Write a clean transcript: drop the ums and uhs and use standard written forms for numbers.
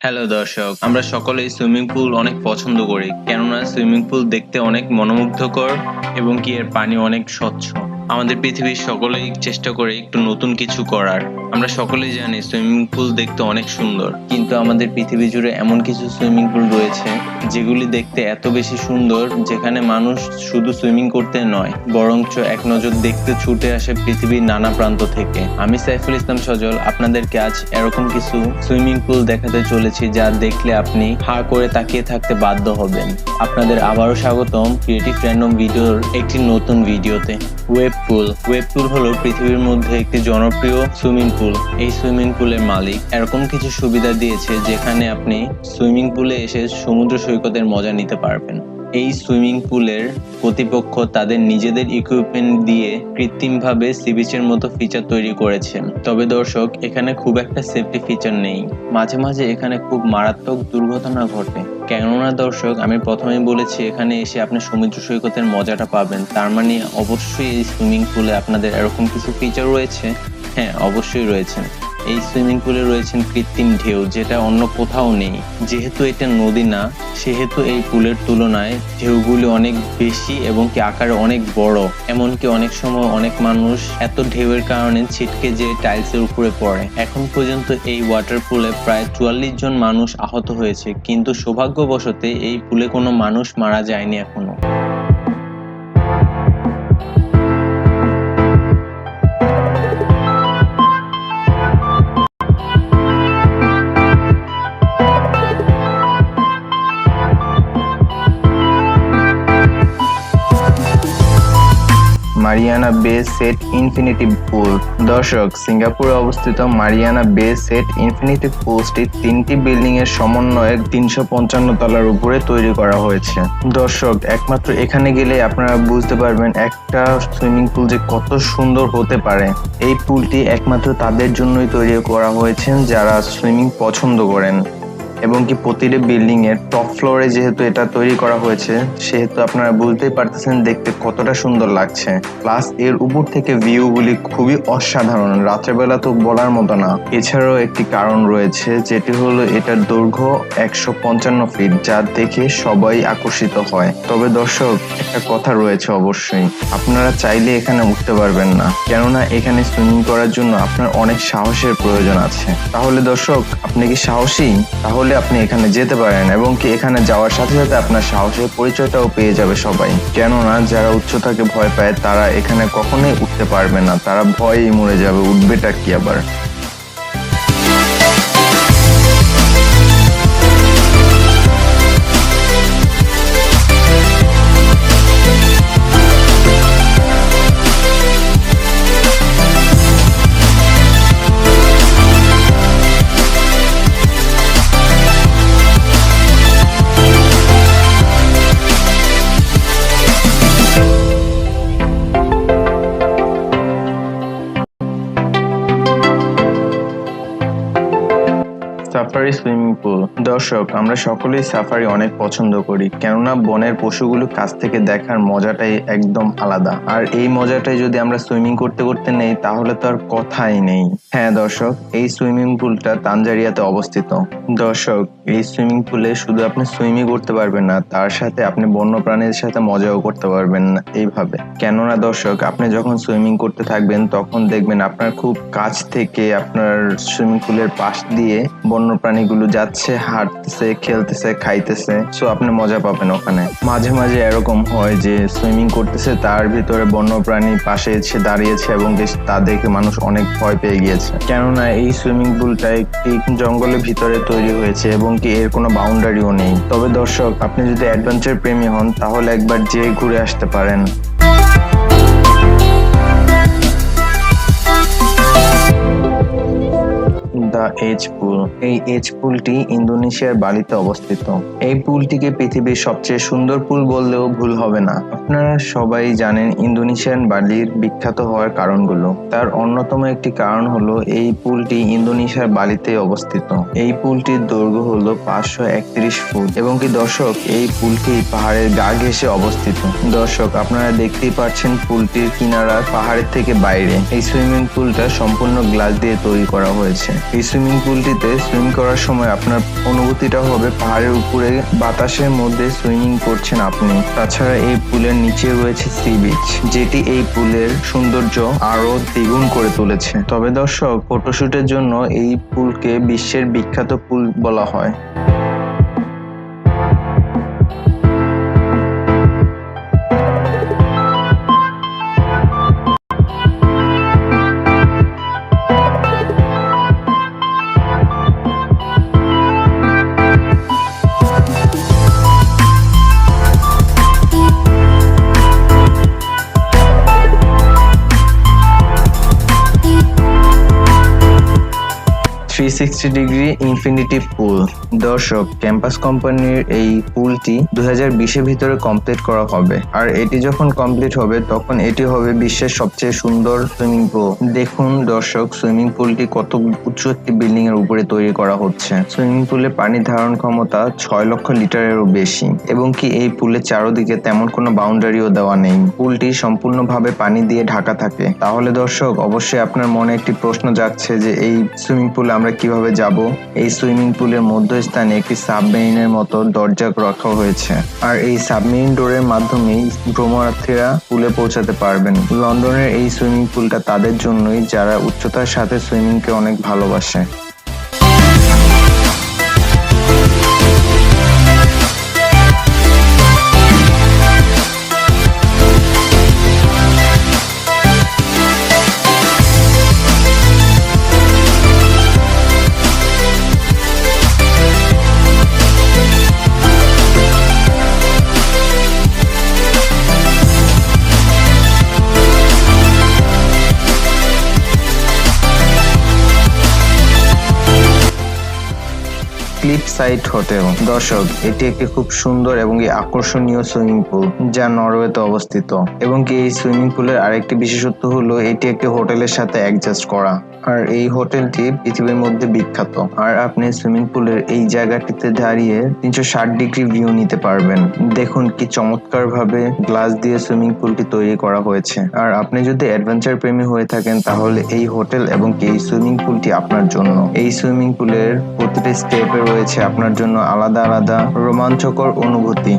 Hello দর্শক, আমরা সকলেই সুইমিং পুল অনেক পছন্দ করি, কেননা সুইমিং পুল দেখতে অনেক মনোমুগ্ধকর এবং এর পানি অনেক স্বচ্ছ। আমাদের পৃথিবীর সকলেই চেষ্টা করে একটু নতুন কিছু করার। আমরা সকলেই জানি সুইমিং পুল দেখতে অনেক সুন্দর, কিন্তু আমাদের পৃথিবী জুড়ে এমন কিছু সুইমিং পুল রয়েছে যেগুলি দেখতে এত বেশি সুন্দর, যেখানে মানুষ শুধু সুইমিং করতে নয়, বরঞ্চ এক নজর দেখতে ছুটে আসে পৃথিবীর নানা প্রান্ত থেকে। আমি সাইফুল ইসলাম সজল আপনাদেরকে আজ এরকম কিছু সুইমিং পুল দেখাতে চলেছি যা দেখলে আপনি হা করে তাকিয়ে থাকতে বাধ্য হবেন। আপনাদের আবারও স্বাগতম ক্রিয়েটিভ র্যান্ডম ভিডিওর একটি নতুন ভিডিওতে। ওয়েব পুল হলো পৃথিবীর মধ্যে একটি জনপ্রিয় সুইমিং পুল। এই সুইমিং পুলের মালিক এরকম কিছু সুবিধা দিয়েছে যেখানে আপনি সুইমিং পুলে এসে সমুদ্র সৈকতের মজা নিতে পারবেন। এই সুইমিং পুলের কর্তৃপক্ষ তাদের নিজেদের ইকুইপমেন্ট দিয়ে কৃত্রিমভাবে সি বিচের মতো ফিচার তৈরি করেছে। তবে দর্শক, এখানে খুব একটা সেফটি ফিচার নেই। মাঝে মাঝে এখানে খুব মারাত্মক দুর্ঘটনা ঘটে। কেননা দর্শক, আমি প্রথমেই বলেছি এখানে এসে আপনি সমুদ্র সৈকতের মজাটা পাবেন, তার মানে অবশ্যই এই সুইমিং পুলে আপনাদের এরকম কিছু ফিচার রয়েছে। হ্যাঁ, অবশ্যই রয়েছে। এই সুইমিং পুলে রয়েছেন কৃত্রিম ঢেউ, যেটা অন্য কোথাও নেই। যেহেতু এটা নদী না, সেহেতু এই পুলের তুলনায় ঢেউগুলি অনেক বেশি এবং আকারে অনেক বড়। এমনকি অনেক সময় অনেক মানুষ এত ঢেউয়ের কারণে ছিটকে যে টাইলসের উপরে পড়ে। এখন পর্যন্ত এই ওয়াটার পুলে প্রায় 44 জন মানুষ আহত হয়েছে, কিন্তু সৌভাগ্যবশত এই পুলে কোনো মানুষ মারা যায়নি এখনো। মারিয়ানা বে সেট ইনফিনিটি পুল। দর্শক, সিঙ্গাপুরে অবস্থিত মারিয়ানা বে সেট ইনফিনিটি পুলটি 3টি বিল্ডিং এর সমন্বয়ে 355 তলার উপরে তৈরি করা হয়েছে। দর্শক, একমাত্র এখানে গেলে আপনারা বুঝতে পারবেন একটা সুইমিং পুল যে কত সুন্দর হতে পারে। এই পুলটি একমাত্র তাদের জন্যই তৈরি করা হয়েছে যারা সুইমিং পছন্দ করেন, এবং কি প্রতিটি বিল্ডিং এর টপ ফ্লোরে যেহেতু এটা তৈরি করা হয়েছে, সেহেতু আপনারা বুঝতেই পারতেছেন দেখতে কতটা সুন্দর লাগছে। প্লাস এর উপর থেকে ভিউ গুলি খুবই অসাধারণ, রাত্রেবেলা তো বলার মতো না। এছাড়াও একটি কারণ রয়েছে, যেটি হলো এটার দৈর্ঘ্য 155 ফিট, যা দেখে সবাই আকর্ষিত হয়। তবে দর্শক, একটা কথা রয়েছে অবশ্যই, আপনারা চাইলে এখানে উঠতে পারবেন না, কেননা এখানে সুইমিং করার জন্য আপনার অনেক সাহসের প্রয়োজন আছে। তাহলে দর্শক, আপনি কি সাহসী? তাহলে আপনি এখানে যেতে পারেন, এবং কি এখানে যাওয়ার সাথে সাথে আপনার সাহসের পরিচয়টাও পেয়ে যাবে সবাই। কেননা যারা উচ্চতাকে ভয় পায় তারা এখানে কখনোই উঠতে পারবে না, তারা ভয়েই মরে যাবে, উঠবেটা কি আবার। Safari swimming pool. দর্শক, আমরা সকলেই সাফারি অনেক পছন্দ করি, কেননা বনের পশুগুলো কাছ থেকে দেখার মজাটাই একদম আলাদা। আর এই মজাটাই যদি আমরা সুইমিং করতে করতে নেই, তাহলে তো আর কথাই নেই। হ্যাঁ দর্শক, এই সুইমিং পুলটা তানজানিয়াতে অবস্থিত। দর্শক, এই সুইমিং পুলে শুধু আপনি সুইমিং করতে পারবেন না, তার সাথে আপনি বন্যপ্রাণীর সাথে মজাও করতে পারবেন না এইভাবে। কেননা দর্শক, আপনি যখন সুইমিং করতে থাকবেন তখন দেখবেন আপনার খুব কাছ থেকে আপনার সুইমিং পুলের পাশ দিয়ে বন্যপ্রাণীগুলো যাচ্ছে, হাঁটতেছে, খেলতেছে, খাইতেছে। সো আপনি মজা পাবেন ওখানে। মাঝে মাঝে এরকম হয় যে সুইমিং করতেছে, তার ভিতরে বন্যপ্রাণী পাশে এসে দাঁড়িয়েছে এবং তা দেখে মানুষ অনেক ভয় পেয়ে গিয়েছে। কেননা এই সুইমিং পুলটা একটি জঙ্গলের ভিতরে তৈরি হয়েছে এবং কি এর কোনো বাউন্ডারিও নেই। তবে দর্শক, আপনি যদি অ্যাডভেঞ্চার প্রেমী হন তাহলে একবার যেয়ে ঘুরে আসতে পারেন। এজ পুল। এই এজ পুলটি ইন্দোনেশিয়ার বালিতে অবস্থিত। এই পুলটিকে পৃথিবীর সবচেয়ে সুন্দর পুল বললেও ভুল হবে না। আপনারা সবাই জানেন ইন্দোনেশিয়ান বালির বিখ্যাত হওয়ার কারণগুলো। তার অন্যতম একটি কারণ হলো এই পুলটি ইন্দোনেশিয়ার বালিতে অবস্থিত। এই পুলটির দৈর্ঘ্য হলো 531 ফুট, এবং কি দর্শক, এই পুলটি পাহাড়ের গা ঘেঁষে অবস্থিত। দর্শক, আপনারা দেখতেই পাচ্ছেন পুলটির কিনারা পাহাড়ের থেকে বাইরে। এই সুইমিং পুলটা সম্পূর্ণ গ্লাস দিয়ে তৈরি করা হয়েছে। এই সুইমিং পুলটিতে সুইমিং করার সময় আপনার অনুভূতিটা হবে পাহাড়ের উপরে বাতাসের মধ্যে সুইমিং করছেন আপনি। তাছাড়া এই পুলের নিচে রয়েছে সি বিচ, যেটি এই পুলের সৌন্দর্য আরো দ্বিগুণ করে তুলেছে। তবে দর্শক, ফটোশুটের জন্য এই পুলকে বিশ্বের বিখ্যাত পুল বলা হয়। Three 360 degree infinity pool. দর্শক, ক্যাম্পাস কোম্পানির এই পুলটি 2020-এর ভিতরে কমপ্লিট করা হবে। আর এটি যখন কমপ্লিট হবে তখন এটি হবে বিশ্বের সবচেয়ে সুন্দর সুইমিং পুল। দেখুন দর্শক, সুইমিং পুলটি কত উঁচু একটি বিল্ডিং এর উপরে তৈরি করা হচ্ছে। সুইমিং পুলে পানি ধারণ ক্ষমতা 6 লক্ষ লিটারেরও বেশি, এবং কি এই পুলের চারদিকে তেমন কোনো বাউন্ডারিও দেওয়া নেই। পুলটি সম্পূর্ণভাবে পানি দিয়ে ঢাকা থাকে। তাহলে দর্শক, অবশ্যই আপনার মনে একটি প্রশ্ন জাগছে যে এই সুইমিং পুলে আমরা কিভাবে যাব। এই সুইমিং পুলের মধ্যস্থানে একটি সাবমেরিনের মতো দরজা রাখা হয়েছে, আর এই সাবমেরিন ডোরের মাধ্যমেই ভ্রমণার্থীরা পুলে পৌঁছাতে পারবেন। লন্ডনের এই সুইমিং পুলটা তাদের জন্যই যারা উচ্চতার সাথে সুইমিংকে অনেক ভালোবাসে। Cliff side hotel. দর্শক, এটি একটি খুব সুন্দর এবং আকর্ষণীয় সুইমিং পুল যা নরওয়েতে অবস্থিত, এবং কি এই সুইমিং পুলের আরেকটি বিশেষত্ব হলো এটি একটি হোটেলের সাথে অ্যাডজাস্ট করা। আর এই হোটেলটি পৃথিবীর মধ্যে বিখ্যাত। আর আপনি সুইমিং পুলের এই জায়গাটিতে দাঁড়িয়ে 360 ডিগ্রি ভিউ নিতে পারবেন। দেখুন কি চমৎকার ভাবে গ্লাস দিয়ে সুইমিং পুলটি তৈরি করা হয়েছে। আর আপনি যদি অ্যাডভেঞ্চার প্রেমী হয়ে থাকেন তাহলে এই হোটেল এবং এই সুইমিং পুলটি আপনার জন্য। এই সুইমিং পুলের প্রতিটি স্টেপে রয়েছে আপনার জন্য আলাদা আলাদা রোমাঞ্চকর অনুভূতি।